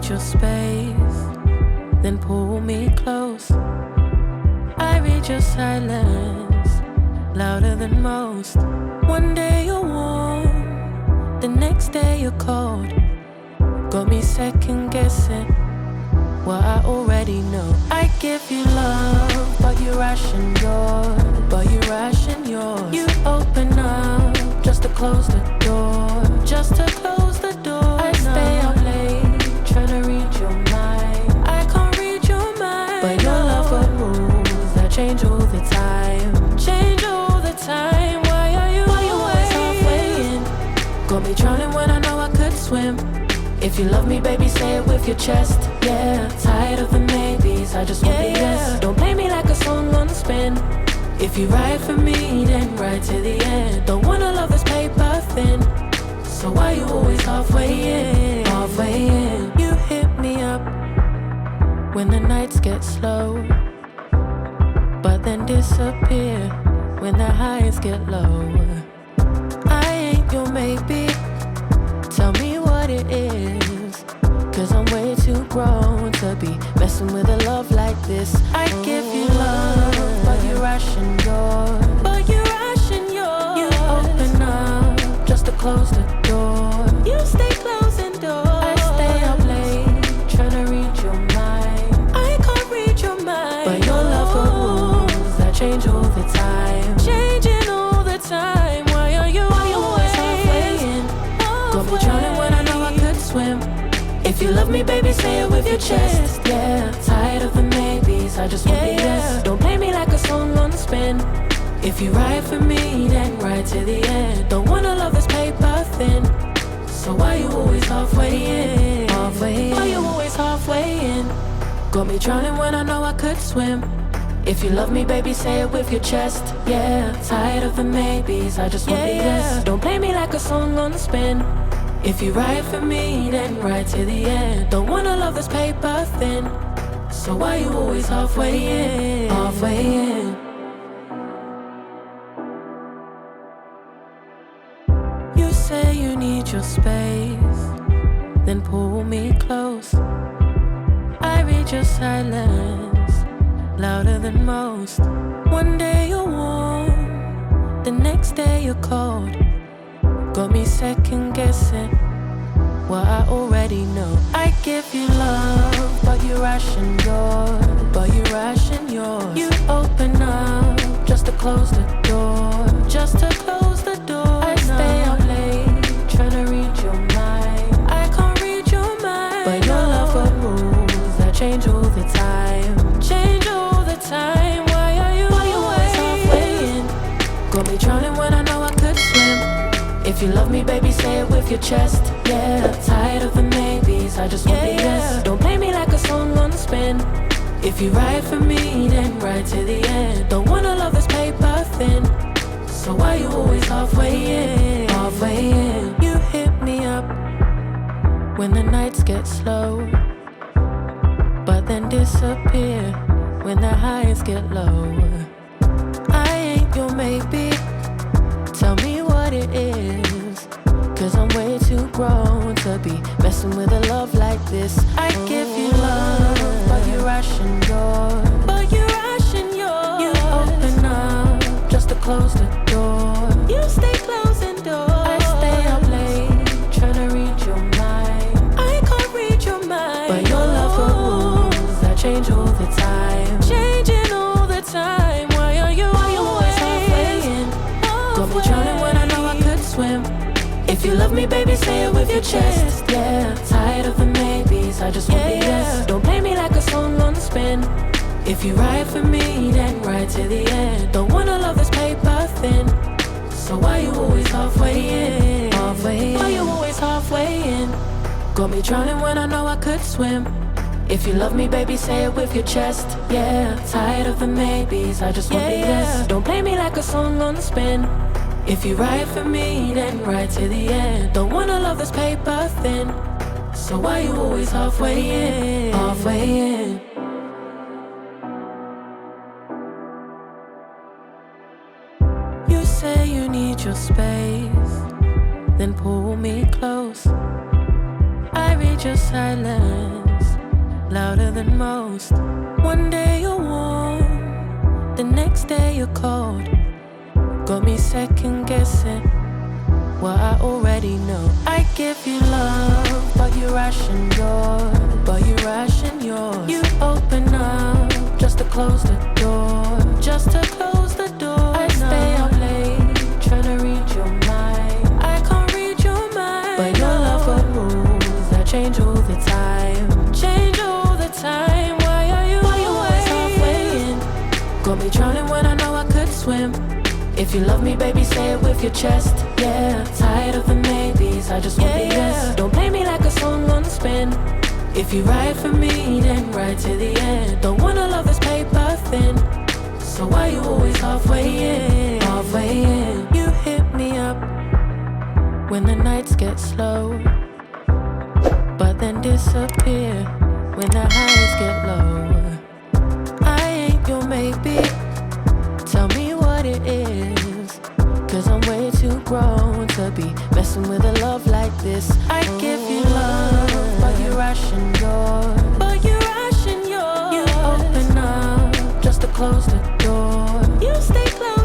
your space, then pull me close. I read your silence, louder than most. One day you're warm, the next day you're cold. Got me second guessing what I already know. I give you love, but you ration yours. You open up just to close the door. I stay up late, trying to read your mind. I can't read your mind, but your love got rules that change all the time. Why are you always halfway in? Got me drowning when I know I could swim. If you love me, baby, say it with your chest. Yeah, tired of the maybes, I just want the yes. Don't play me like a song on spin. If you ride for me, then ride to the end. Don't wanna love this paper thin. So why you always halfway in? You hit me up when the nights get slow, but then disappear when the highs get low. I ain't your maybe, tell me what it is, 'cause I'm way too grown to be messing with a love like this. I give you love, but you ration yours. You open up just to close the door. You stay closing doors. I stay up late, trying to read your mind. I can't read your mind, but your love got rules that change all the time. Why are you always halfway in? Got me drowning when I know I could swim. If you love me, baby, say it with your chest. Yeah, tired of the maybes, I just want the yes. Don't play me like a song on spin. If you ride for me, then ride to the end. Don't wanna love this paper thin. So why you always halfway in? Why you always halfway in? Got me drowning when I know I could swim. If you love me, baby, say it with your chest. Yeah, tired of the maybes, I just want the yes. Don't play me like a song on spin. If you ride for me, then ride to the end. Don't wanna love this paper thin. So why you always halfway in? You say you need your space, then pull me close. I read your silence, louder than most. One day you're warm, the next day you're cold. Got me second guessing what I already know. I give you love, but you ration yours. You open up just to close the door. I stay up late, trying to read your mind. I can't read your mind, but your love got rules that change all the time. Why are you always halfway in? Got me drowning when I know I could swim. If you love me, baby, say it with your chest. Yeah, tired of the maybes, I just want the yes. Don't play me like a song on spin. If you ride for me, then ride to the end. Don't wanna love this paper thin. So why you always halfway in? You hit me up when the nights get slow, but then disappear when the highs get low. I ain't your maybe, tell me what it is, 'cause I'm way too grown to be messing with a love like this. I give you love, but you ration yours. You open up just to close the door. You stay closing doors. I stay up late, trying to read your mind. I can't read your mind, but your love got rules that change all the time. Why are you always halfway in? Got me drowning when I know I could swim. If you love me, baby, say it with your chest. Yeah, tired of the maybes, I just want the yes. Don't play me like a song on spin. If you ride for me, then ride to the end. Don't wanna love this paper thin. So why you always halfway in? Why you always halfway in? Got me drowning when I know I could swim. If you love me, baby, say it with your chest. Yeah, tired of the maybes, I just want the yes. Don't play me like a song on spin. If you ride for me, then ride to the end. Don't wanna love this paper thin. So why you always halfway in? You say you need your space, then pull me close. I read need your silence louder than most. One day you're warm, the next day you're cold. Got me second guessing what I already know. I give you love, but you ration yours. You open up just to close the door. I stay up late trying to read your mind. I can't read your mind, but your love got rules that change all the time. Why are you always halfway in? Got me drowning when I know I could swim. If you love me, baby, say it with your chest. Yeah, tired of the maybes, I just want the yes. Don't play me like a song on spin. If you ride for me, then ride to the end. Don't wanna love this paper thin. So why you always halfway in? You hit me up when the nights get slow, but then disappear when the highs get low. I ain't your maybe, tell me what it is, 'cause I'm way too grown to be messing with a love like this. I give you love, but you ration yours. You open up just to close the door. You stay close.